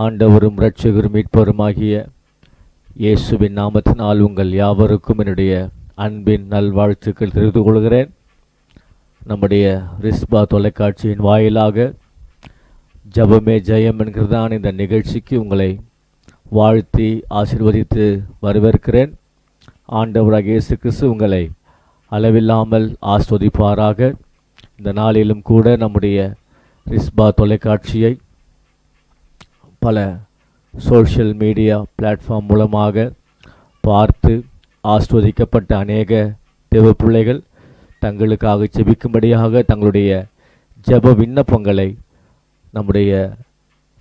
ஆண்டவரும் இரட்சகரும் மீட்பருமாகிய இயேசுவின் நாமத்தினால் உங்கள் யாவருக்கும் என்னுடைய அன்பின் நல்வாழ்த்துக்கள் தெரிவித்துக் கொள்கிறேன். நம்முடைய ரிஸ்பா தொலைக்காட்சியின் வாயிலாக ஜபமே ஜெயம் என்கிறதான இந்த நிகழ்ச்சிக்கு உங்களை வாழ்த்தி ஆசீர்வதித்து வரவேற்கிறேன். ஆண்டவராகிய இயேசு கிறிஸ்து உங்களை அளவில்லாமல் ஆஸ்வதிப்பாராக. இந்த நாளிலும் கூட நம்முடைய ரிஸ்பா தொலைக்காட்சியை பல சோஷியல் மீடியா பிளாட்ஃபார்ம் மூலமாக பார்த்து ஆஸ்வதிக்கப்பட்ட அநேக தேவ பிள்ளைகள் தங்களுக்காக ஜெபிக்கும்படியாக தங்களுடைய ஜெப விண்ணப்பங்களை நம்முடைய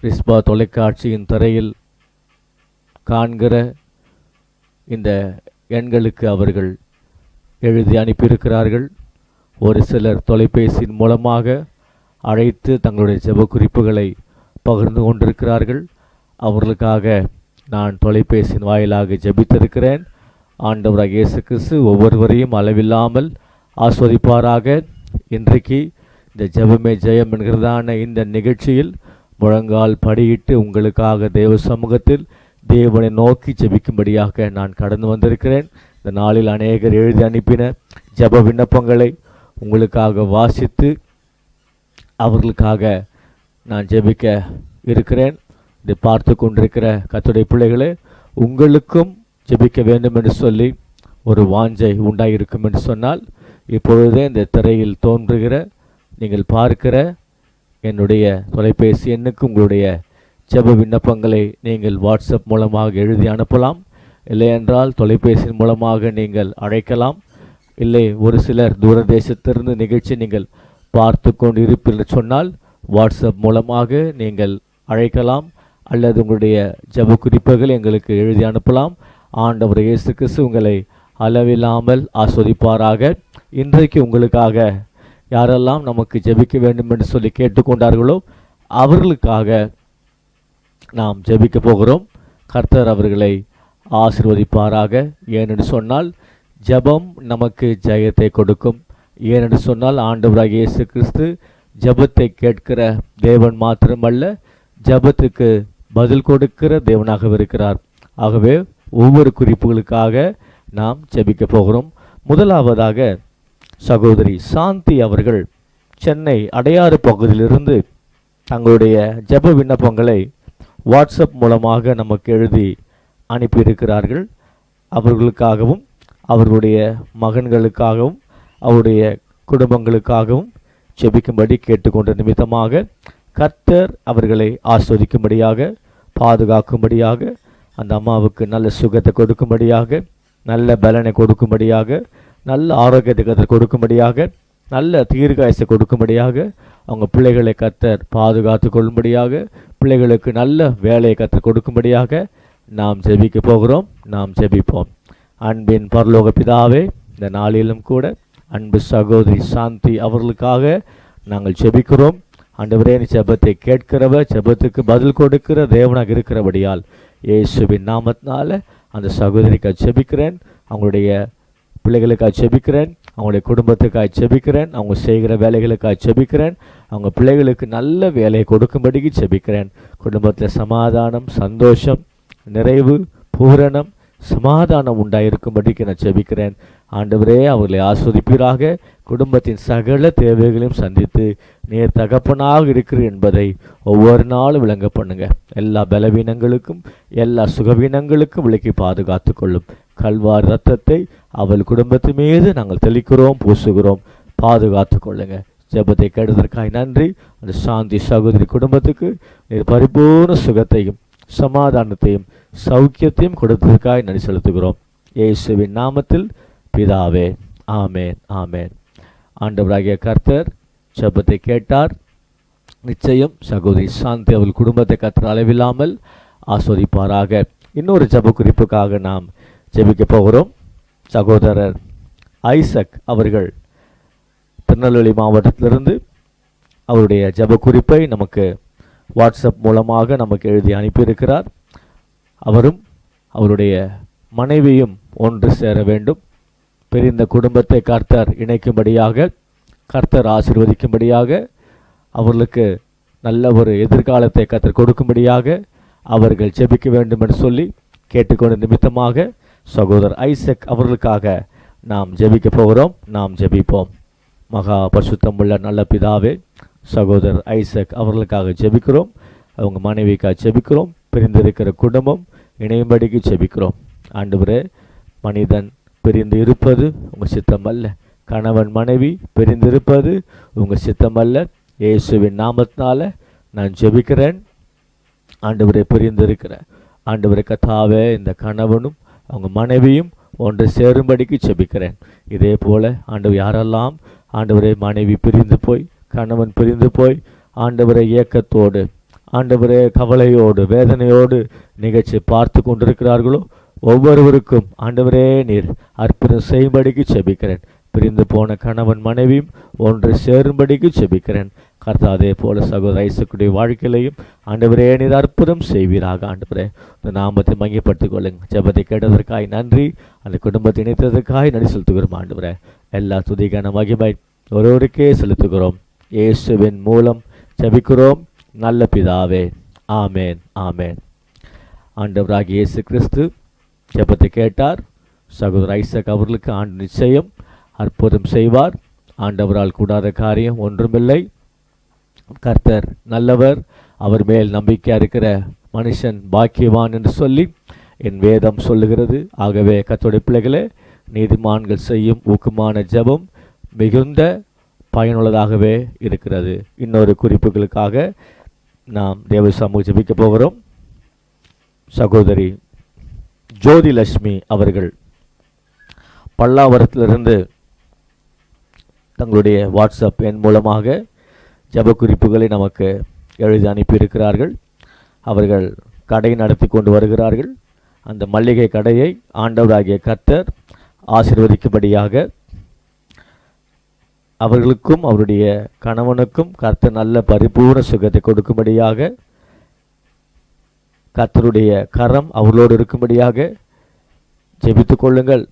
ரிஸ்பா தொலைக்காட்சியின் திரையில் காண்கிற இந்த எண்களுக்கு அவர்கள் எழுதி அனுப்பியிருக்கிறார்கள். ஒரு சிலர் தொலைபேசியின் மூலமாக அழைத்து தங்களுடைய ஜெப குறிப்புகளை பகிர்ந்து கொண்டிருக்கிறார்கள். அவர்களுக்காக நான் தொலைபேசியின் வாயிலாக ஜெபித்திருக்கிறேன். ஆண்டவராகிய இயேசு கிறிஸ்து ஒவ்வொருவரையும் அளவில்லாமல் ஆஸ்வதிப்பாராக. இன்றைக்கு இந்த ஜெபமே ஜெயம் என்கிறதான இந்த நிகழ்ச்சியில் முழங்கால் படியிட்டு உங்களுக்காக தேவ சமூகத்தில் தேவனை நோக்கி ஜெபிக்கும்படியாக நான் கடந்து வந்திருக்கிறேன். இந்த நாளில் அநேகர் எழுதி அனுப்பின ஜெப விண்ணப்பங்களை உங்களுக்காக வாசித்து அவர்களுக்காக நான் ஜெபிக்க இருக்கிறேன். இதை பார்த்து கொண்டிருக்கிற கர்த்தருடைய பிள்ளைகளே, உங்களுக்கும் ஜெபிக்க வேண்டும் என்று சொல்லி ஒரு வாஞ்சை உண்டாயிருக்கும் என்று சொன்னால் இப்பொழுதே இந்த திரையில் தோன்றுகிற நீங்கள் பார்க்கிற என்னுடைய தொலைபேசி எண்ணுக்கு உங்களுடைய ஜெப விண்ணப்பங்களை நீங்கள் வாட்ஸ்அப் மூலமாக எழுதி அனுப்பலாம். இல்லையென்றால் தொலைபேசியின் மூலமாக நீங்கள் அழைக்கலாம். இல்லை, ஒரு சிலர் தூரதேசத்திலிருந்து நிகழ்ச்சி நீங்கள் பார்த்து கொண்டு இருப்பீர்கள் சொன்னால் வாட்ஸ்அப் மூலமாக நீங்கள் அழைக்கலாம். அல்லது உங்களுடைய ஜெப குறிப்புகள் எங்களுக்கு எழுதி அனுப்பலாம். ஆண்டவர் இயேசு கிறிஸ்து உங்களை அளவில்லாமல் ஆஸ்வதிப்பாராக. இன்றைக்கு உங்களுக்காக யாரெல்லாம் நமக்கு ஜெபிக்க வேண்டும் என்று சொல்லி கேட்டுக்கொண்டார்களோ அவர்களுக்காக நாம் ஜெபிக்க போகிறோம். கர்த்தர் அவர்களை ஆசீர்வதிப்பாராக. ஏனென்று சொன்னால் ஜெபம் நமக்கு ஜெயத்தை கொடுக்கும். ஏனென்று சொன்னால் ஆண்டவராகிய இயேசு கிறிஸ்து ஜெபத்தை கேட்கிற தேவன் மாத்திரமல்ல, ஜெபத்துக்கு பதில் கொடுக்கிற தேவனாக இருக்கிறார். ஆகவே ஒவ்வொரு குறிப்புகளுக்காக நாம் ஜெபிக்க போகிறோம். முதலாவதாக சகோதரி சாந்தி அவர்கள் சென்னை அடையாறு பகுதியிலிருந்து தங்களுடைய ஜெப விண்ணப்பங்களை வாட்ஸ்அப் மூலமாக நமக்கு எழுதி அனுப்பியிருக்கிறார்கள். அவர்களுக்காகவும் அவர்களுடைய மகன்களுக்காகவும் அவருடைய குடும்பங்களுக்காகவும் ஜெபிக்கும்படி கேட்டுக்கொண்ட நிமித்தமாக கர்த்தர் அவர்களை ஆஸ்வதிக்கும்படியாக, பாதுகாக்கும்படியாக, அந்த அம்மாவுக்கு நல்ல சுகத்தை கொடுக்கும்படியாக, நல்ல பலனை கொடுக்கும்படியாக, நல்ல ஆரோக்கியத்தை கர்த்தர் கொடுக்கும்படியாக, நல்ல தீர்காயசை கொடுக்கும்படியாக, அவங்க பிள்ளைகளை கர்த்தர் பாதுகாத்து கொள்ளும்படியாக, பிள்ளைகளுக்கு நல்ல வேலையை கர்த்தர் கொடுக்கும்படியாக நாம் ஜெபிக்க போகிறோம். நாம் ஜெபிப்போம். அன்பின் பரலோக பிதாவே, இந்த நாளிலும் கூட அன்பு சகோதரி சாந்தி அவர்களுக்காக நாங்கள் ஜெபிக்கிறோம். ஆண்டவரே, ஜெபத்தை கேட்கிறவர், ஜெபத்துக்கு பதில் கொடுக்கிற தேவனாக இருக்கிறபடியால் இயேசுவின் நாமத்தினால அந்த சகோதரிக்காக ஜெபிக்கிறேன். அவங்களுடைய பிள்ளைகளுக்காக ஜெபிக்கிறேன். அவங்களுடைய குடும்பத்துக்காக ஜெபிக்கிறேன். அவங்க செய்கிற வேலைகளுக்காக ஜெபிக்கிறேன். அவங்க பிள்ளைகளுக்கு நல்ல வேலையை கொடுக்கும்படிக்கு ஜெபிக்கிறேன். குடும்பத்தில் சமாதானம், சந்தோஷம், நிறைவு, பூரணம், சமாதானம் உண்டாயிருக்கும்படிக்கு நான் ஜெபிக்கிறேன். ஆண்டவரே, அவர்களை ஆஸ்வதிப்பீராக. குடும்பத்தின் சகல தேவைகளையும் சந்தித்து நீர் தகப்பனாக இருக்கிறீர் என்பதை ஒவ்வொரு நாளும் விளங்க பண்ணுங்க. எல்லா பலவீனங்களுக்கும் எல்லா சுகவீனங்களுக்கும் விலக்கி பாதுகாத்து கொள்ளும். கல்வார் இரத்தத்தை அவள் குடும்பத்து மீது நாங்கள் தெளிக்கிறோம், பூசுகிறோம். பாதுகாத்து கொள்ளுங்க. ஜெபத்தை கேட்டதற்காக நன்றி. அந்த சாந்தி சகோதரி குடும்பத்துக்கு நீர் பரிபூர்ண சுகத்தையும் சமாதானத்தையும் சௌக்கியத்தையும் கொடுத்ததற்காக நன்றி செலுத்துகிறோம். இயேசுவின் நாமத்தில் பிதாவே, ஆமேன், ஆமேன். ஆண்டவராகிய கர்த்தர் ஜெபத்தை கேட்டார். நிச்சயம் சகோதரி சாந்தி அவள் குடும்பத்தை கர்த்தர் அளவில்லாமல் ஆஸ்வதிப்பாராக. இன்னொரு ஜெப குறிப்புக்காக நாம் ஜெபிக்க போகிறோம். சகோதரர் ஐசக் அவர்கள் திருநெல்வேலி மாவட்டத்திலிருந்து அவருடைய ஜெப குறிப்பை நமக்கு வாட்ஸ்அப் மூலமாக நமக்கு எழுதி அனுப்பியிருக்கிறார். அவரும் அவருடைய மனைவியும் ஒன்று சேர வேண்டும். பிரிந்த குடும்பத்தை கர்த்தர் இணைக்கும்படியாக, கர்த்தர் ஆசீர்வதிக்கும்படியாக, அவர்களுக்கு நல்ல ஒரு எதிர்காலத்தை கர்த்தர் கொடுக்கும்படியாக, அவர்கள் ஜெபிக்க வேண்டும் என்று சொல்லி கேட்டுக்கொண்ட நிமித்தமாக சகோதரர் ஐசக் அவர்களுக்காக நாம் ஜெபிக்க போகிறோம். நாம் ஜெபிப்போம். மகா பரிசுத்தமுள்ள நல்ல பிதாவே, சகோதரர் ஐசக் அவர்களுக்காக ஜெபிக்கிறோம். அவங்க மனைவிக்காக ஜெபிக்கிறோம். பிரிந்திருக்கிற குடும்பம் இணையும்படிக்கு ஜெபிக்கிறோம். ஆண்டவரே, மனிதன் பிரிந்து இருப்பது உங்கள் சித்தம் அல்ல. கணவன் மனைவி பிரிந்திருப்பது உங்கள் சித்தம் அல்ல. இயேசுவின் நாமத்தினால நான் ஜெபிக்கிறேன். ஆண்டவரை பிரிந்திருக்கிற ஆண்டவரை கர்த்தாவே, இந்த கணவனும் அவங்க மனைவியும் ஒன்று சேரும்படிக்கு ஜெபிக்கிறேன். இதே போல ஆண்டவர் யாரெல்லாம் ஆண்டவரை மனைவி பிரிந்து போய் கணவன் பிரிந்து போய் ஆண்டவரை ஏக்கத்தோடு ஆண்டவரே கவலையோடு வேதனையோடு நிகழ்ச்சி பார்த்து கொண்டிருக்கிறார்களோ ஒவ்வொருவருக்கும் ஆண்டவரே நீர் அற்புதம் செய்யும்படிக்கு ஜெபிக்கிறேன். பிரிந்து போன கணவன் மனைவியும் ஒன்று சேரும்படிக்கு ஜெபிக்கிறேன். கர்த்தா, அதே போல சகோதர ஐசக்குடைய வாழ்க்கையிலையும் ஆண்டவரே நீர் அற்புதம் செய்வீராக. ஆண்டவரே, இந்த நாமத்தை மையப்படுத்திக் கொள்ளுங்க. ஜெபத்தை கேட்டதற்காய் நன்றி. அந்த குடும்பத்தை இணைத்ததற்காய் நன்றி செலுத்துகிறோம். ஆண்டவரே, எல்லா துதிக்கான மகிமை ஒருவருக்கே செலுத்துகிறோம். இயேசுவின் மூலம் ஜெபிக்கிறோம் நல்ல பிதாவே. ஆமேன், ஆமேன். ஆண்டவராகிய இயேசு கிறிஸ்து ஜெபத்தை கேட்டார். சகோதர ஐசக் அவர்களுக்கு ஆண்டு நிச்சயம் அற்புதம் செய்வார். ஆண்டவரால் கூடாத காரியம் ஒன்றுமில்லை. கர்த்தர் நல்லவர், அவர் மேல் நம்பிக்கை இருக்கிற மனுஷன் பாக்கியவான் என்று சொல்லி என் வேதம் சொல்லுகிறது. ஆகவே கர்த்தருடைய பிள்ளைகளே, நீதிமான்கள் செய்யும் ஊக்கமான ஜெபம் மிகுந்த பயனுள்ளதாகவே இருக்கிறது. இன்னொரு குறிப்புகளுக்காக நாம் தேவ சமூகம் ஜெபிக்க போகிறோம். சகோதரி ஜோதிலட்சுமி அவர்கள் பல்லாவரத்திலிருந்து தங்களுடைய வாட்ஸ்அப் எண் மூலமாக ஜெப குறிப்புகளை நமக்கு எழுதி அனுப்பியிருக்கிறார்கள். அவர்கள் கடை நடத்தி கொண்டு வருகிறார்கள். அந்த மல்லிகை கடையை ஆண்டவராகிய கர்த்தர் ஆசீர்வதிக்கும்படியாக அவர்களுக்கும் அவருடைய கணவனுக்கும் கர்த்தர் நல்ல பரிபூர்ண சுகத்தை கொடுக்கும்படியாக கர்த்தருடைய கரம் அவர்களோடு இருக்கும்படியாக ஜெபித்து கொள்ளுங்கள்.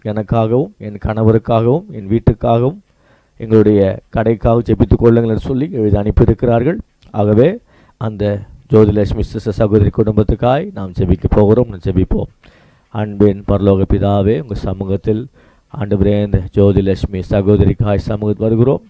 எனக்காகவும் என் கணவருக்காகவும் என் வீட்டுக்காகவும் எங்களுடைய கடைக்காக ஜெபித்து கொள்ளுங்கள் என்று சொல்லி எழுதி அனுப்பியிருக்கிறார்கள். ஆகவே அந்த ஜோதிலட்சுமி சிஸ்டர் சகோதரி குடும்பத்துக்காய் நாம் ஜெபிக்க போகிறோம். ஜெபிப்போம். அன்பின் பரலோக பிதாவே, உங்கள் சமூகத்தில் ஆண்டவரே இந்த ஜோதிலட்சுமி சகோதரிக்காய் சமூகத்தில் வருகிறோம்.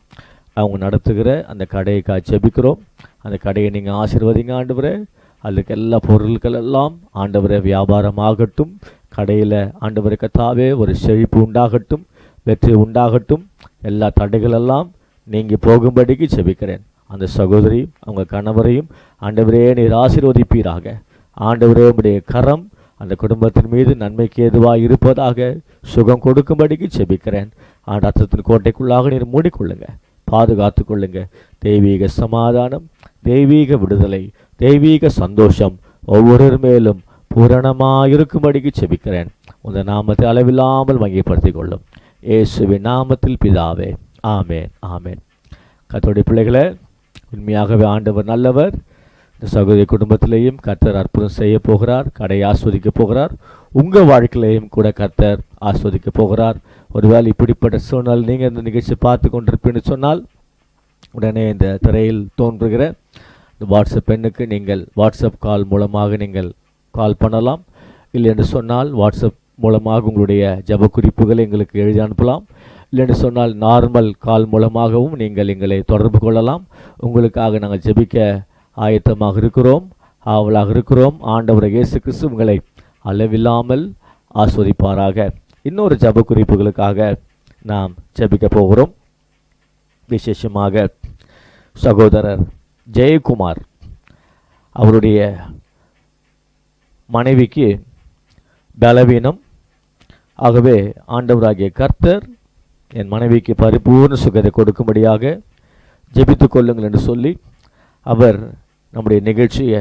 அவங்க நடத்துகிற அந்த கடைக்காய் ஜெபிக்கிறோம். அந்த கடையை நீங்கள் ஆசீர்வதிங்க ஆண்டவரே. அதுக்கு எல்லா பொருட்கள் எல்லாம் ஆண்டவரே வியாபாரமாகட்டும். கடையில் ஆண்டவரை கர்த்தாவே ஒரு செழிப்பு உண்டாகட்டும், வெற்றி உண்டாகட்டும். எல்லா தடைகளெல்லாம் நீங்கி போகும்படிக்கு ஜெபிக்கிறேன். அந்த சகோதரி அவங்க கணவரையும் ஆண்டவரே நீர் ஆசீர்வதிப்பீராக. ஆண்டவரே உம்முடைய கரம் அந்த குடும்பத்தின் மீது நன்மைக்கு ஏதுவாக இருப்பதாக சுகம் கொடுக்கும்படிக்கு ஜெபிக்கிறேன். ரத்தத்தின் கோட்டைக்குள்ளாக நீர் மூடிக்கொள்ளுங்க, பாதுகாத்து கொள்ளுங்க. தெய்வீக சமாதானம், தெய்வீக விடுதலை, தெய்வீக சந்தோஷம் ஒவ்வொரு மேலும் பூரணமாயிருக்கும்படிக்கு ஜெபிக்கிறேன். உங்கள் நாமத்தை அளவில்லாமல் மையப்படுத்திக் கொள்ளும் இயேசுவின் நாமத்தில் பிதாவே. ஆமேன், ஆமேன். கர்த்தருடைய பிள்ளைகளே, உண்மையாகவே ஆண்டவர் நல்லவர். இந்த சகோதரி குடும்பத்திலேயும் கர்த்தர் அற்புதம் செய்ய போகிறார். கடையை ஆஸ்வதிக்க போகிறார். உங்கள் வாழ்க்கையிலையும் கூட கர்த்தர் ஆஸ்வதிக்க போகிறார். ஒருவேளை இப்படிப்பட்ட சூழ்நிலை நீங்கள் இந்த நிகழ்ச்சி பார்த்து கொண்டிருப்பீன்னு சொன்னால் உடனே இந்த திரையில் தோன்றுகிற இந்த வாட்ஸ்அப் எண்ணுக்கு நீங்கள் வாட்ஸ்அப் கால் மூலமாக நீங்கள் கால் பண்ணலாம். இல்லை என்று சொன்னால் வாட்ஸ்அப் மூலமாக உங்களுடைய ஜெப குறிப்புகளை எங்களுக்கு எழுதி அனுப்பலாம். இல்லைன்னு சொன்னால் நார்மல் கால் மூலமாகவும் நீங்கள் எங்களை தொடர்பு கொள்ளலாம். உங்களுக்காக நாங்கள் ஜெபிக்க ஆயத்தமாக இருக்கிறோம், ஆவலாக இருக்கிறோம். ஆண்டவர் இயேசு கிறிஸ்து உங்களை அளவில்லாமல் ஆஸ்வதிப்பாராக. இன்னொரு ஜெப குறிப்புகளுக்காக நாம் ஜெபிக்க போகிறோம். விசேஷமாக சகோதரர் ஜெயக்குமார் அவருடைய மனைவிக்கு பலவீனம். ஆகவே ஆண்டவராகிய கர்த்தர் என் மனைவிக்கு பரிபூர்ண சுகத்தை கொடுக்கும்படியாக ஜெபித்து கொள்ளுங்கள் என்று சொல்லி அவர் நம்முடைய நிகழ்ச்சியை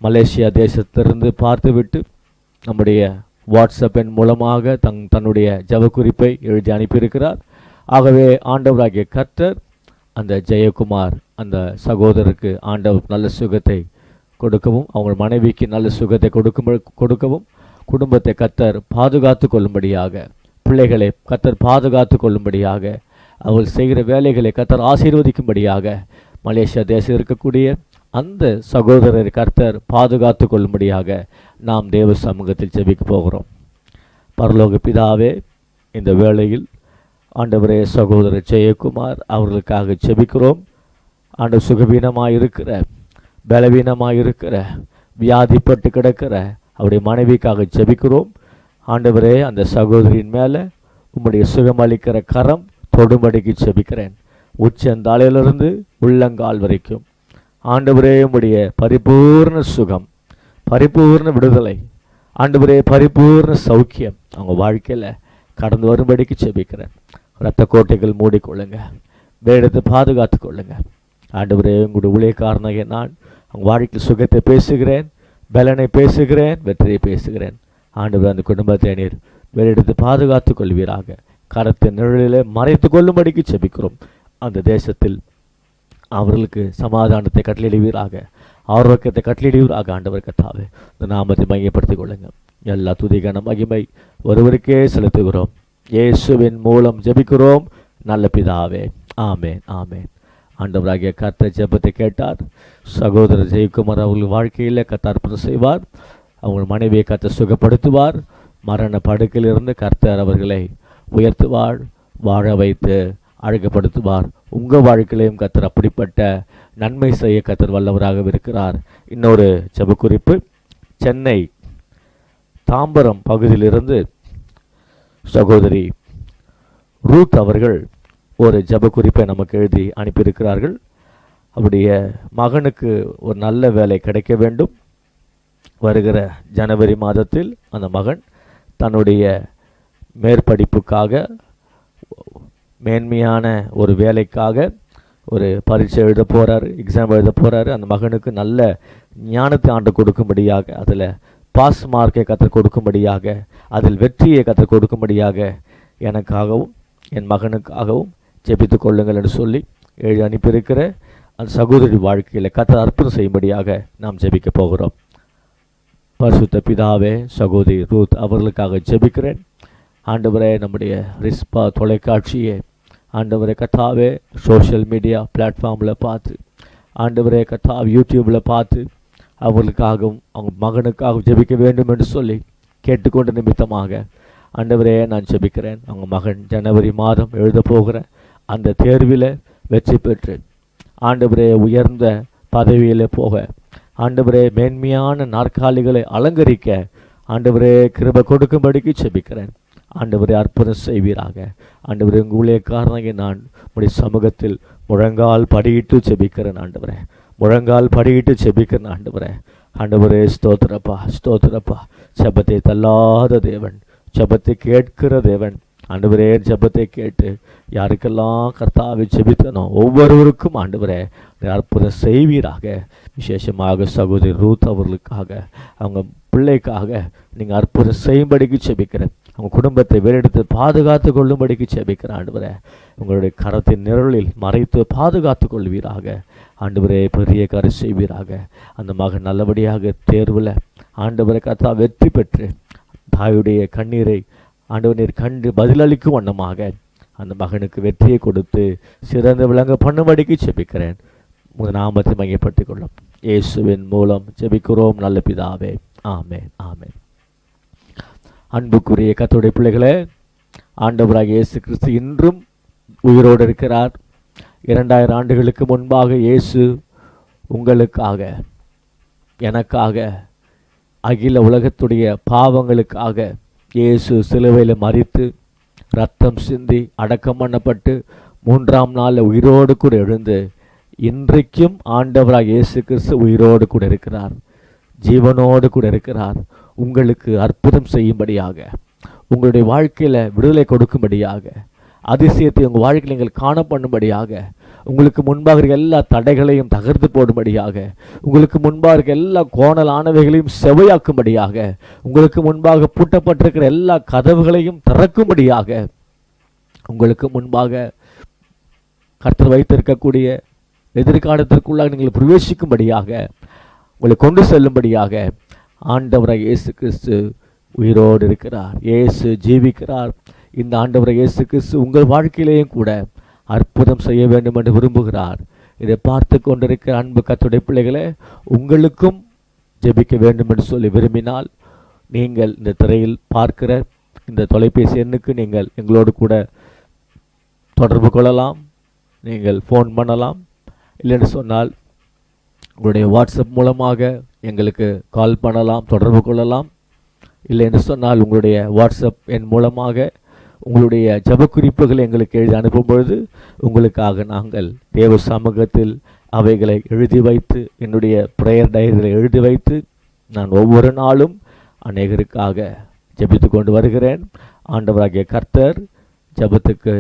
மலேசியா தேசத்திலிருந்து பார்த்துவிட்டு நம்முடைய வாட்ஸ்அப் எண் மூலமாக தன்னுடைய ஜெப குறிப்பை எழுதி அனுப்பியிருக்கிறார். ஆகவே ஆண்டவராகிய கர்த்தர் அந்த ஜெயக்குமார் அந்த சகோதரருக்கு ஆண்டவர் நல்ல சுகத்தை கொடுக்கவும், அவங்க மனைவிக்கு நல்ல சுகத்தை கொடுக்கவும், குடும்பத்தை கர்த்தர் பாதுகாத்து கொள்ளும்படியாக, பிள்ளைகளை கர்த்தர் பாதுகாத்து கொள்ளும்படியாக, அவள் செய்கிற வேலைகளை கர்த்தர் ஆசீர்வதிக்கும்படியாக மலேசியா தேசம் இருக்கக்கூடிய அந்த சகோதரரை கர்த்தர் பாதுகாத்து கொள்ளும்படியாக நாம் தேவ சமூகத்தில் ஜெபிக்க போகிறோம். பரலோக பிதாவே, இந்த வேளையில் ஆண்டவரே சகோதரர் ஜெயக்குமார் அவர்களுக்காக ஜெபிக்கிறோம். ஆண்டு சுகவீனமாக இருக்கிற, பலவீனமாக இருக்கிற, வியாதிப்பட்டு கிடக்கிற அவருடைய மனைவிக்காக ஜெபிக்கிறோம். ஆண்டவரே, அந்த சகோதரியின் மேலே உம்முடைய சுகமளிக்கிற கரம் தொடும்படிக்கு ஜெபிக்கிறேன். உச்சந்தாளையிலிருந்து உள்ளங்கால் வரைக்கும் ஆண்டவரே உம்முடைய பரிபூர்ண சுகம், பரிபூர்ண விடுதலை, ஆண்டவரே பரிபூர்ண சௌக்கியம் அவங்க வாழ்க்கையில் கடந்து வரும்படிக்கு ஜெபிக்கிறேன். இரத்த கோட்டைகள் மூடிக்கொள்ளுங்க, வேடத்தை பாதுகாத்து கொள்ளுங்க. ஆண்டவரே, உங்களுடைய ஊழியக்காரனாகிய நான் அவங்க வாழ்க்கையில் சுகத்தை பேசுகிறேன், பலனை பேசுகிறேன், வெற்றியை பேசுகிறேன். ஆண்டவர் அந்த குடும்பத்தை நீர் வேடத்தை பாதுகாத்து கொள்வீராக. கரத்தை நிழலில் மறைத்து கொள்ளும்படிக்கு ஜெபிக்கிறோம். அந்த தேசத்தில் அவர்களுக்கு சமாதானத்தை கட்டளையிடுவீராக, ஆரோக்கியத்தை கட்டளையிடுவீராக. ஆண்டவர் கர்த்தாவே, இந்த நாமத்தை மையப்படுத்திக் கொள்ளுங்க. எல்லா துதிகான மகிமை ஒருவருக்கே செலுத்துகிறோம். இயேசுவின் மூலம் ஜெபிக்கிறோம் நல்ல பிதாவே, ஆமேன், ஆமேன். ஆண்டவராகிய கர்த்தர் ஜெபத்தை கேட்டார். சகோதரர் ஜெயக்குமார் அவர்கள் வாழ்க்கையில் கர்த்தர் அற்புதம் செய்வார். அவங்க மனைவியை கர்த்தர் சுகப்படுத்துவார். மரண படுக்கையிலிருந்து கர்த்தர் அவர்களை உயர்த்துவார், வாழ வைத்து அழகுபடுத்துவார். உங்கள் வாழ்க்கையிலையும் கர்த்தர் அப்படிப்பட்ட நன்மை செய்ய கர்த்தர் வல்லவராக இருக்கிறார். இன்னொரு ஜெபக்குறிப்பு, சென்னை தாம்பரம் பகுதியிலிருந்து சகோதரி ரூத் அவர்கள் ஒரு ஜெபக்குறிப்பை நமக்கு எழுதி அனுப்பியிருக்கிறார்கள். அவருடைய மகனுக்கு ஒரு நல்ல வேலை கிடைக்க வேண்டும். வருகிற ஜனவரி மாதத்தில் அந்த மகன் தன்னுடைய மேற்படிப்புக்காக, மேன்மையான ஒரு வேலைக்காக ஒரு பரீட்சை எழுத போகிறாரு, எக்ஸாம் எழுத போகிறாரு. அந்த மகனுக்கு நல்ல ஞானத்தை ஆண்டு கொடுக்கும்படியாக, அதில் பாஸ் மார்க்கை கற்றுக் கொடுக்கும்படியாக, அதில் வெற்றியை கற்றுக் கொடுக்கும்படியாக எனக்காகவும் என் மகனுக்காகவும் ஜெபித்து கொள்ளுங்கள் என்று சொல்லி எழுதி அனுப்பியிருக்கிற அந்த சகோதரி வாழ்க்கையில் கர்த்தர் அற்புதம் செய்யும்படியாக நாம் ஜெபிக்க போகிறோம். பரிசுத்த பிதாவே, சகோதரி ரூத் அவர்களுக்காக ஜெபிக்கிறேன். ஆண்டவரே, நம்முடைய ரிஸ்பா தொலைக்காட்சியை ஆண்டவரே கர்த்தாவே சோஷியல் மீடியா பிளாட்ஃபார்மில் பார்த்து, ஆண்டவரே கர்த்தாவே யூடியூப்பில் பார்த்து அவர்களுக்காகவும் அவங்க மகனுக்காகவும் ஜெபிக்க வேண்டும் என்று சொல்லி கேட்டுக்கொண்ட நிமித்தமாக ஆண்டவரே நான் ஜெபிக்கிறேன். அவங்க மகன் ஜனவரி மாதம் எழுத போகிற அந்த தேர்வில் வெற்றி பெற்று ஆண்டவரே உயர்ந்த பதவியில் போக, ஆண்டவரே மேன்மையான நாற்காலிகளை அலங்கரிக்க ஆண்டவரே கிருபை கொடுக்கும்படிக்கு ஜெபிக்கிறேன். ஆண்டவரே அற்புதம் செய்வீராக. ஆண்டவரே உங்கள் ஊழியக்காரனாகிய நான் உடைய சமூகத்தில் முழங்கால் படியிட்டு ஜெபிக்கிறேன். ஆண்டவரே முழங்கால் படியிட்டு ஜெபிக்கிறேன். ஆண்டவரே, ஆண்டவரே ஸ்தோத்திரப்பா, ஸ்தோத்திரப்பா. ஜெபத்தை தள்ளாத தேவன், ஜெபத்தை கேட்கிற தேவன். ஆண்டவரே ஜெபத்தை கேட்டு யாருக்கெல்லாம் கர்த்தாவை ஜெபித்தனோ ஒவ்வொருவருக்கும் ஆண்டவரே அற்புதம் செய்வீராக. விசேஷமாக சகோதரி ரூத் அவர்களுக்காக, அவங்க பிள்ளைக்காக நீங்கள் அற்புதம் செய்யும்படிக்கு ஜெபிக்கிறேன். அவங்க குடும்பத்தை வேறெடுத்து பாதுகாத்து கொள்ளும்படிக்கு ஜெபிக்கிறேன். ஆண்டவரே உங்களுடைய கரத்தின் நிழலில் மறைத்து பாதுகாத்து கொள்வீராக. ஆண்டவரே பெரிய காரியம் செய்வீராக. அந்த மகன் நல்லபடியாக தேர்வில் ஆண்டவரை கர்த்தா வெற்றி பெற்று தாயுடைய கண்ணீரை ஆண்டவர் நீர் கண்டு பதிலளிக்கும் வண்ணமாக அந்த மகனுக்கு வெற்றியை கொடுத்து சிறந்த விளங்க பண்ணும்படிக்கு ஜெபிக்கிறேன். உங்கள் நாமத்தை மையப்படுத்திக் கொள்ளும் இயேசுவின் மூலம் ஜெபிக்கிறோம் நல்ல பிதாவே, ஆமென், ஆமென். அன்புக்குரிய கர்த்தருடைய பிள்ளைகளே, ஆண்டவராக இயேசு கிறிஸ்து இன்றும் உயிரோடு இருக்கிறார். 2000 ஆண்டுகளுக்கு முன்பாக இயேசு உங்களுக்காக, எனக்காக, அகில உலகத்துடைய பாவங்களுக்காக இயேசு சிலுவையில் மரித்து இரத்தம் சிந்தி அடக்கம் பண்ணப்பட்டு 3ஆம் நாள் உயிரோடு கூட எழுந்து இன்றைக்கும் ஆண்டவராக இயேசு கிறிஸ்து உயிரோடு கூட இருக்கிறார், ஜீவனோடு கூட இருக்கிறார். உங்களுக்கு அற்புதம் செய்யும்படியாக, உங்களுடைய வாழ்க்கையில் விடுதலை கொடுக்கும்படியாக, அதிசயத்தை உங்கள் வாழ்க்கையில் நீங்கள் காண பண்ணும்படியாக, உங்களுக்கு முன்பாக இருக்க எல்லா தடைகளையும் தகர்த்து போடும்படியாக, உங்களுக்கு முன்பாக இருக்க எல்லா கோணலானவைகளையும் செவையாக்கும்படியாக, உங்களுக்கு முன்பாக பூட்டப்பட்டிருக்கிற எல்லா கதவுகளையும் திறக்கும்படியாக, உங்களுக்கு முன்பாக கர்த்தர் வைத்திருக்கக்கூடிய எதிர்காலத்திற்குள்ளாக நீங்கள் பிரவேசிக்கும்படியாக, உங்களை கொண்டு செல்லும்படியாக ஆண்டவராக இயேசு கிறிஸ்து உயிரோடு இருக்கிறார். இயேசு ஜீவிக்கிறார். இந்த ஆண்டவராக இயேசு கிறிஸ்து உங்கள் வாழ்க்கையிலேயும் கூட அற்புதம் செய்ய வேண்டும் என்று விரும்புகிறார். இதை பார்த்து கொண்டிருக்கிற அன்பு கர்த்தருடைய பிள்ளைகளே, உங்களுக்கும் ஜெபிக்க வேண்டும் என்று சொல்லி விரும்பினால் நீங்கள் இந்த திரையில் பார்க்கிற இந்த தொலைபேசி எண்ணுக்கு நீங்கள் எங்களோடு கூட தொடர்பு கொள்ளலாம். நீங்கள் ஃபோன் பண்ணலாம். இல்லைன்னு சொன்னால் உங்களுடைய வாட்ஸ்அப் மூலமாக எங்களுக்கு கால் பண்ணலாம், தொடர்பு கொள்ளலாம். இல்லை என்று சொன்னால் உங்களுடைய வாட்ஸ்அப் எண் மூலமாக உங்களுடைய ஜெப குறிப்புகளை எங்களுக்கு எழுதி அனுப்பும் பொழுது உங்களுக்காக நாங்கள் தேவ சமூகத்தில் அவைகளை எழுதி வைத்து, என்னுடைய ப்ரேயர் டைரியில் எழுதி வைத்து நான் ஒவ்வொரு நாளும் அநேகருக்காக ஜெபித்து கொண்டு வருகிறேன். ஆண்டவராகிய கர்த்தர் ஜெபத்துக்கு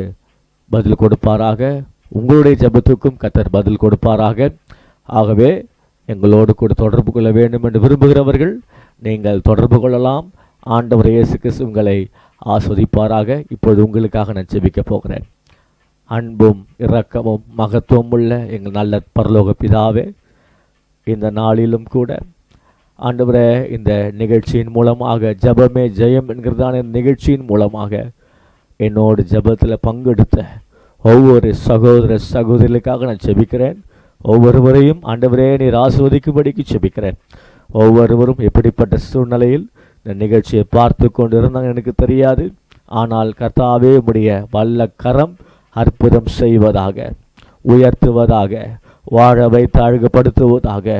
பதில் கொடுப்பாராக. உங்களுடைய ஜெபத்துக்கும் கர்த்தர் பதில் கொடுப்பாராக. ஆகவே எங்களோடு கூட தொடர்பு கொள்ள வேண்டும் என்று விரும்புகிறவர்கள் நீங்கள் தொடர்பு கொள்ளலாம். ஆண்டவர் இயேசு கிறிஸ்து உங்களை ஆஸ்வதிப்பாராக. இப்பொழுது உங்களுக்காக நான் ஜெபிக்க போகிறேன். அன்பும் இரக்கமும் மகத்துவம் உள்ள எங்கள் நல்ல பரலோக பிதாவே, இந்த நாளிலும் கூட ஆண்டவரே, இந்த நிகழ்ச்சியின் மூலமாக ஜெபமே ஜெயம் என்கிறதான நிகழ்ச்சியின் மூலமாக என்னோடு ஜெபத்தில் பங்கெடுத்த ஒவ்வொரு சகோதர சகோதரிகளுக்காக நான் ஜெபிக்கிறேன். ஒவ்வொருவரையும் ஆண்டவரே நீர் ஆஸ்வதிக்கும்படிக்கு ஜெபிக்கிறேன். ஒவ்வொருவரும் எப்படிப்பட்ட சூழ்நிலையில் இந்த நிகழ்ச்சியை பார்த்து கொண்டு இருந்தாங்க எனக்கு தெரியாது. ஆனால் கர்த்தாவே உம்முடைய வல்ல கரம் அற்புதம் செய்வதாக, உயர்த்துவதாக, வாழ வைத்து அழகுபடுத்துவதாக,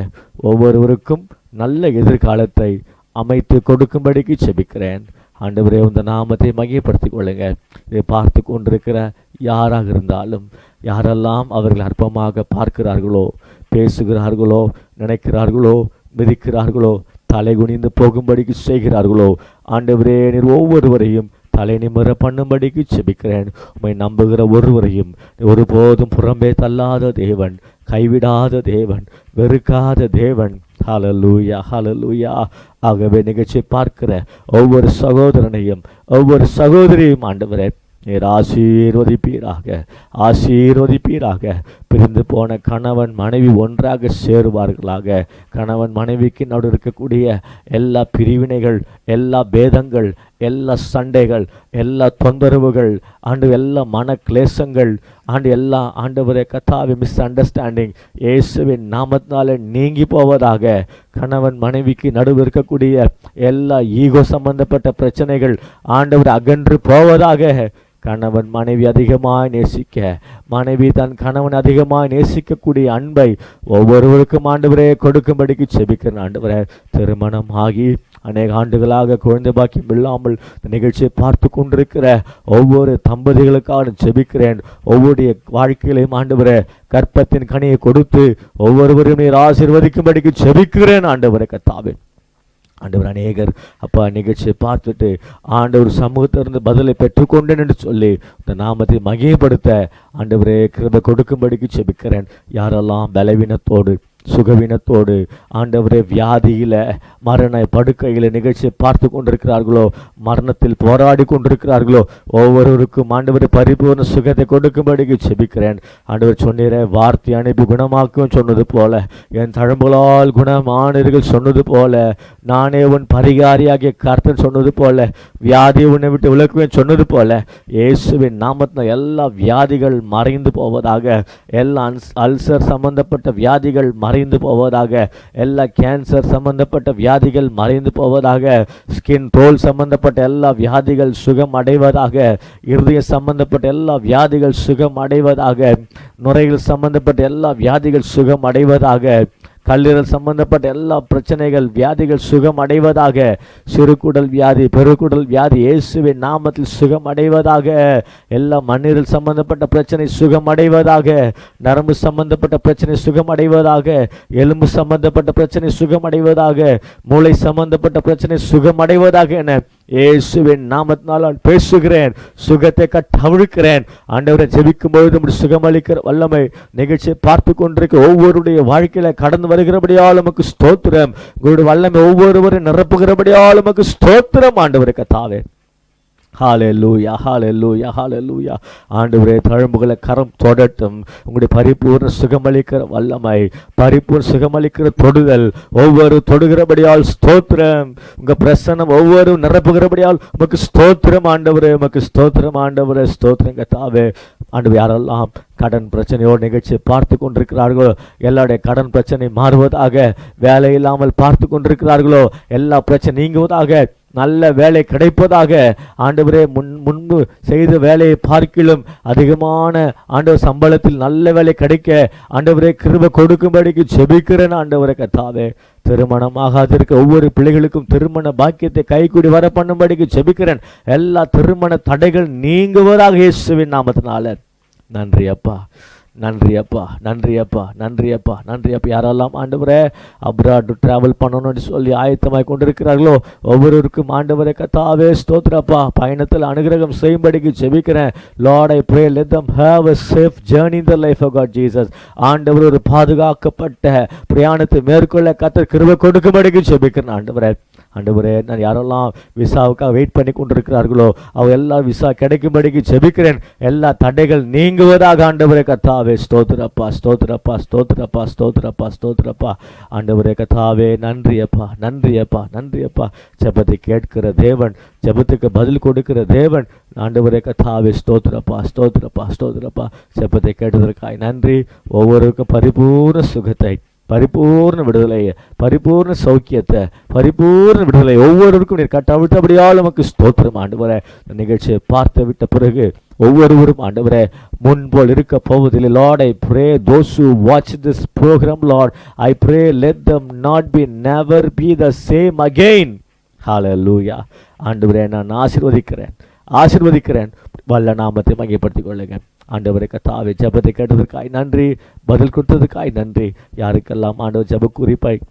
ஒவ்வொருவருக்கும் நல்ல எதிர்காலத்தை அமைத்து கொடுக்கும்படிக்கு ஜெபிக்கிறேன். ஆண்டவரே, உந்த நாமத்தை மையப்படுத்திக் கொள்ளுங்க. இதை பார்த்து கொண்டிருக்கிற யாராக இருந்தாலும், யாரெல்லாம் அவர்கள் அற்பமாக பார்க்கிறார்களோ, பேசுகிறார்களோ, நினைக்கிறார்களோ, மிதிக்கிறார்களோ, தலை குனிந்து போகும்படிக்கு செய்கிறார்களோ, ஆண்டவரே நீர் ஒவ்வொருவரையும் தலை நிமிர பண்ணும்படிக்கு ஜெபிக்கிறேன். உம்மை நம்புகிற ஒருவரையும் ஒருபோதும் புறம்பே தள்ளாத தேவன், கைவிடாத தேவன், வெறுக்காத தேவன். ஹல்லேலூயா, ஹல்லேலூயா. ஆகவே நிகழ்ச்சியை பார்க்கிற ஒவ்வொரு சகோதரனையும் ஒவ்வொரு சகோதரியும் ஆண்டவரே நீர் ஆசீர்வதிப்பீராக, ஆசீர்வதிப்பீராக. பிரிந்து போன கணவன் மனைவி ஒன்றாக சேருவார்களாக. கணவன் மனைவிக்கு நடுவில் இருக்கக்கூடிய எல்லா பிரிவினைகள், எல்லா பேதங்கள், எல்லா சண்டைகள், எல்லா தொந்தரவுகள், ஆண்டு எல்லா மன கிளேசங்கள், ஆண்டு எல்லா ஆண்டவரே கர்த்தாவே மிஸ் அண்டர்ஸ்டாண்டிங் இயேசுவின் நாமத்தினாலே நீங்கி போவதாக. கணவன் மனைவிக்கு நடுவில் இருக்கக்கூடிய எல்லா ஈகோ சம்பந்தப்பட்ட பிரச்சனைகள் ஆண்டவர் அகன்று போவதாக. கணவன் மனைவி அதிகமாய் நேசிக்க, மனைவி தன் கணவன் அதிகமாய் நேசிக்கக்கூடிய அன்பை ஒவ்வொருவருக்கும் ஆண்டவரே கொடுக்கும்படிக்கு ஜெபிக்கிறேன். ஆண்டவரே, திருமணம் ஆகி அநேக ஆண்டுகளாக குழந்தை பாக்கியம் இல்லாமல் இந்த நிகழ்ச்சியை பார்த்து கொண்டிருக்கிற ஒவ்வொரு தம்பதிகளுக்காக ஜெபிக்கிறேன். ஒவ்வொருடைய வாழ்க்கையிலையும் ஆண்டவரே கற்பத்தின் கனியை கொடுத்து ஒவ்வொருவரும் நீர் ஆசீர்வதிக்கும்படிக்கு ஜெபிக்கிறேன். ஆண்டவரே கர்த்தாவே, ஆண்டவர் அநேகர் அப்பா நிகழ்ச்சியை பார்த்துட்டு ஆண்டவர் சமூகத்திலிருந்து பதிலை பெற்றுக்கொண்டேன் என்று சொல்லி இந்த நாமத்தை மகிமைப்படுத்த ஆண்டவரே கிருபை கொடுக்கும்படிக்கு ஜெபிக்கிறேன். யாரெல்லாம் பலவீனத்தோடு, சுகவீனத்தோடு, ஆண்டவரே வியாதியில, மரண படுக்கையில் நிகழ்ச்சியை பார்த்து கொண்டிருக்கிறார்களோ, மரணத்தில் போராடி கொண்டிருக்கிறார்களோ, ஒவ்வொருவருக்கும் ஆண்டவரை பரிபூர்ண சுகத்தை கொடுக்கும்படிக்கு ஜெபிக்கிறேன். ஆண்டவர் சொன்னீரே, வார்த்தை அனுப்பி குணமாக்கும் சொன்னது போல, என் தழும்புகளால் குணமானீர்கள் சொன்னது போல, நானே உன் பரிகாரியாகிய கர்த்தன் சொன்னது போல, வியாதியை உன்னை விட்டு விலக்குவேன் சொன்னது போல, இயேசுவின் நாமத்தினால் எல்லா வியாதிகள் மறைந்து போவதாக. எல்லா அல்சர் சம்பந்தப்பட்ட வியாதிகள் மறைந்து போவதாக. எல்லா கேன்சர் சம்பந்தப்பட்ட வியாதிகள் மறைந்து போவதாக. ஸ்கின் ரோல் சம்பந்தப்பட்ட எல்லா வியாதிகள் சுகம் அடைவதாக. இருதய சம்பந்தப்பட்ட எல்லா வியாதிகள் சுகம் அடைவதாக. நுரையில் சம்பந்தப்பட்ட எல்லா வியாதிகள் சுகம் அடைவதாக. கல்லீரல் சம்பந்தப்பட்ட எல்லா பிரச்சனைகள் வியாதிகள் சுகம் அடைவதாக. சிறுகுடல் வியாதி, பெருக்குடல் வியாதி இயேசுவின் நாமத்தில் சுகம் அடைவதாக. எல்லா மண்ணீரல் சம்பந்தப்பட்ட பிரச்சனை சுகம் அடைவதாக. நரம்பு சம்பந்தப்பட்ட பிரச்சனை சுகம் அடைவதாக. எலும்பு சம்பந்தப்பட்ட பிரச்சனை சுகம் அடைவதாக. மூளை சம்பந்தப்பட்ட பிரச்சனை சுகம் அடைவதாக என இயேசுவின் நாமத்தினால் நான் பேசுகிறேன். சுகத்தை கட்டவிழ்க்கிறேன். ஆண்டவரை ஜெபிக்கும் பொழுது சுகமளிக்கிற வல்லமை நிகழ்ச்சியை பார்த்து கொண்டிருக்க ஒவ்வொருடைய வாழ்க்கையில கடந்து வருகிறபடியால் உமக்கு ஸ்தோத்திரம். உங்களுடைய வல்லமை ஒவ்வொருவரும் நிரப்புகிறபடியால் உமக்கு ஸ்தோத்திரம். ஆண்டவரை கர்த்தாவே, ஹல்லேலூயா, ஹல்லேலூயா, ஹல்லேலூயா. ஆண்டவரே, தழும்புகளை கரம் தொடட்டும். உங்களுடைய பரிபூர்ண சுகமளிக்கிற வல்லமை, பரிபூர்ண சுகமளிக்கிற தொடுதல் ஒவ்வொரு தொடுகிறபடியால் ஸ்தோத்திரம். உங்க பிரசன்னம் ஒவ்வொரு நிரப்புகிறபடியால் உமக்கு ஸ்தோத்திரம். ஆண்டவரே, உமக்கு ஸ்தோத்திரம். ஆண்டவரே, ஸ்தோத்திரம் கர்த்தாவே. ஆண்டவர் யாரெல்லாம் கடன் பிரச்சனையோடு நிகழ்ச்சியை பார்த்து கொண்டிருக்கிறார்களோ எல்லாருடைய கடன் பிரச்சனை மாறுவதாக, வேலை இல்லாமல் பார்த்து கொண்டிருக்கிறார்களோ எல்லா பிரச்சனை நீங்குவதாக, நல்ல வேலை கிடைப்பதாக. ஆண்டவரே, முன்பு செய்த வேலையை பார்க்கிலும் அதிகமான ஆண்டவர் சம்பளத்தில் நல்ல வேலை கிடைக்க ஆண்டவரே கிருபை கொடுக்கும்படிக்கு ஜெபிக்கிறேன். ஆண்டவரே கர்த்தாவே, திருமணமாகாதிருக்க ஒவ்வொரு பிள்ளைகளுக்கும் திருமண பாக்கியத்தை கைக்கூடி வர பண்ணும்படிக்கு ஜெபிக்கிறேன். எல்லா திருமண தடைகள் நீங்குவதாக இயேசுவின் நாமத்தினால. நன்றி அப்பா, நன்றி அப்பா, நன்றி அப்பா, நன்றி அப்பா, நன்றி அப்பா. யாரெல்லாம் ஆண்டவரே அப்ராட் டிராவல் பண்ணணும்னு சொல்லி ஆயத்தமாய் கொண்டிருக்கிறார்களோ ஒவ்வொருவருக்கும் ஆண்டவரே கர்த்தாவே ஸ்தோத்திரப்பா, பயணத்தில் அனுகிரகம் செய்யும்படிக்கு ஜெபிக்கிறேன். Lord, I pray let them have a safe journey in the life of God Jesus. ஆண்டவர் ஒரு பாதுகாக்கப்பட்ட பிரயாணத்தை மேற்கொள்ள கர்த்தர் கிருபை கொடுக்கும்படிக்கு ஜெபிக்கிறேன். ஆண்டவரே, நான் யாரெல்லாம் விசாவுக்காக வெயிட் பண்ணி கொண்டிருக்கிறார்களோ அவங்க எல்லாம் விசா கிடைக்கும்படிக்கு ஜெபிக்கிறேன். எல்லா தடைகள் நீங்குவதாக ஆண்டவரே கர்த்தாவே ஸ்தோத்திரப்பா, ஸ்தோத்திரப்பா, ஸ்தோத்திரப்பா, ஸ்தோத்திரப்பா, ஸ்தோத்திரப்பா. ஆண்டவரே கர்த்தாவே நன்றி அப்பா, நன்றி அப்பா, நன்றி அப்பா. ஜெபத்தை கேட்கிற தேவன், ஜெபத்துக்கு பதில் கொடுக்கிற தேவன். ஆண்டவரே கர்த்தாவே ஸ்தோத்திரப்பா, ஸ்தோத்திரப்பா, ஸ்தோத்திரப்பா. ஜெபத்தை கேட்டதற்காய் நன்றி. ஒவ்வொருவருக்கும் பரிபூர்ண சுகத்தை, பரிபூர்ண விடுதலையை, பரிபூர்ண சௌக்கியத்தை, பரிபூர்ண விடுதலை ஒவ்வொருவருக்கும் நீர் கட்டவிட்டபடியால் நமக்கு ஸ்தோத்திரம். ஆண்டவரே, நிகழ்ச்சியை பார்த்து விட்ட பிறகு ஒவ்வொருவரும் ஆண்டவரே முன்போல் இருக்க போவதில்லை. Lord, I pray those who watch this program, Lord, I pray let them not be never be the same again. Hallelujah. ஆண்டவரே, நான் ஆசீர்வதிக்கிறேன். வல்ல நாமத்தை மகிமைப்படுத்திக் கொள்ளுங்க. ஆண்டவரை கர்த்தாவே, ஜெபத்தை கேட்டதற்காய் நன்றி, பதில் கொடுத்ததுக்காய் நன்றி. யாருக்கெல்லாம் ஆண்டவர் ஜெப குறிப்பாய்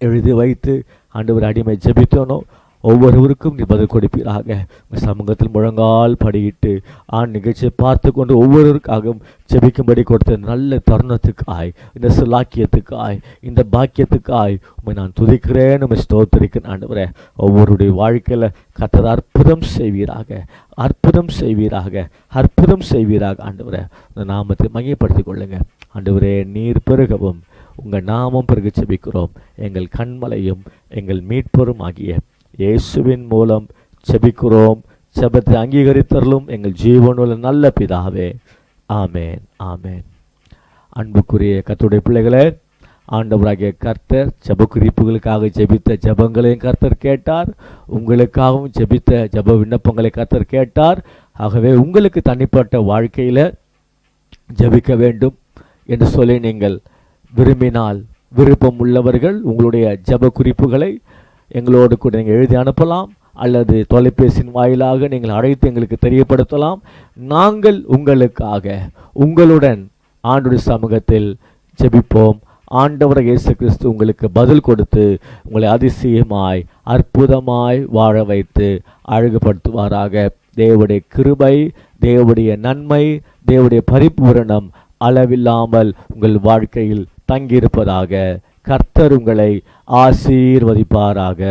எழுதி வைத்து ஆண்டவர் அடிமை ஜெபித்தோனோ ஒவ்வொருவருக்கும் நீ பதில் கொடுப்பீராக. உங்கள் சமூகத்தில் முழங்கால் படியிட்டு நிகழ்ச்சியை பார்த்து கொண்டு ஒவ்வொருவருக்காகவும் ஜெபிக்கும்படி கொடுத்த நல்ல தருணத்துக்காய், இந்த சுலாக்கியத்துக்காய், இந்த பாக்கியத்துக்காய் உண்மை நான் துதிக்கிறேன், உண்மை ஸ்தோத்திரிக்கிறேன். ஆண்டவரே, ஒவ்வொருடைய வாழ்க்கையில் கர்த்தர் அற்புதம் செய்வீராக, அற்புதம் செய்வீராக, அற்புதம் செய்வீராக. ஆண்டவரே, இந்த நாமத்தை மகிமைப்படுத்திக் கொள்ளுங்க. ஆண்டவரே, நீர் பெருகவும் உங்கள் நாமம் பெருக ஜெபிக்கிறோம். எங்கள் கண்மலையும் எங்கள் மீட்பரும் ஆகிய இயேசுவின் மூலம் ஜெபிக்கிறோம். ஜெபத்தை அங்கீகரித்தருளும் எங்கள் ஜீவனுள்ள நல்ல பிதாவே. ஆமேன், ஆமேன். அன்புக்குரிய கர்த்தருடைய பிள்ளைகளே, ஆண்டவராகிய கர்த்தர் ஜெப குறிப்புகளுக்காக ஜெபித்த ஜெபங்களையும் கர்த்தர் கேட்டார். உங்களுக்காகவும் ஜெபித்த ஜெப விண்ணப்பங்களை கர்த்தர் கேட்டார். ஆகவே உங்களுக்கு தனிப்பட்ட வாழ்க்கையில் ஜெபிக்க வேண்டும் என்று சொல்லி நீங்கள் விரும்பினால், விருப்பம் உள்ளவர்கள் உங்களுடைய ஜெப குறிப்புகளை எங்களோடு கூட நீங்கள் எழுதி அனுப்பலாம், அல்லது தொலைபேசியின் வாயிலாக நீங்கள் அழைத்து எங்களுக்கு தெரியப்படுத்தலாம். நாங்கள் உங்களுக்காக உங்களுடன் ஆண்டவருடைய சமூகத்தில் ஜெபிப்போம். ஆண்டவர் இயேசு கிறிஸ்து உங்களுக்கு பதில் கொடுத்து உங்களை அதிசயமாய் அற்புதமாய் வாழ வைத்து அழகுபடுத்துவாராக. தேவனுடைய கிருபை, தேவனுடைய நன்மை, தேவனுடைய பரிபூரணம் அளவில்லாமல் உங்கள் வாழ்க்கையில் தங்கியிருப்பதாக. கர்த்தர் உங்களை ஆசீர்வதிப்பாராக.